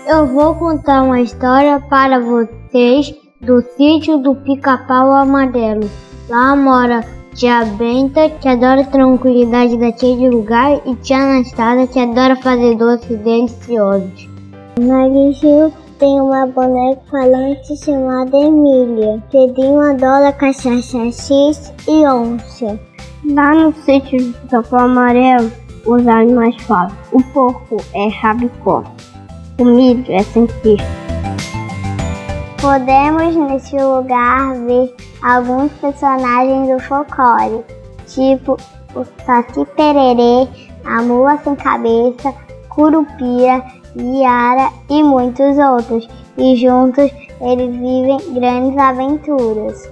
eu vou contar uma história para vocês do sítio do Pica-Pau Amarelo. Lá mora tia Benta, que adora tranquilidade daquele lugar, e tia Anastácia, que adora fazer doces deliciosos. Mariju tem uma boneca falante chamada Emília. Pedrinho adora cachaça X e onça. Lá no sítio do Pica-Pau Amarelo, os animais falam. O porco é rabicó. O milho é cientista. Podemos neste lugar ver alguns personagens do folclore, tipo o Saci Pererê, a Mula Sem Cabeça, Curupira, Iara e muitos outros. E juntos eles vivem grandes aventuras.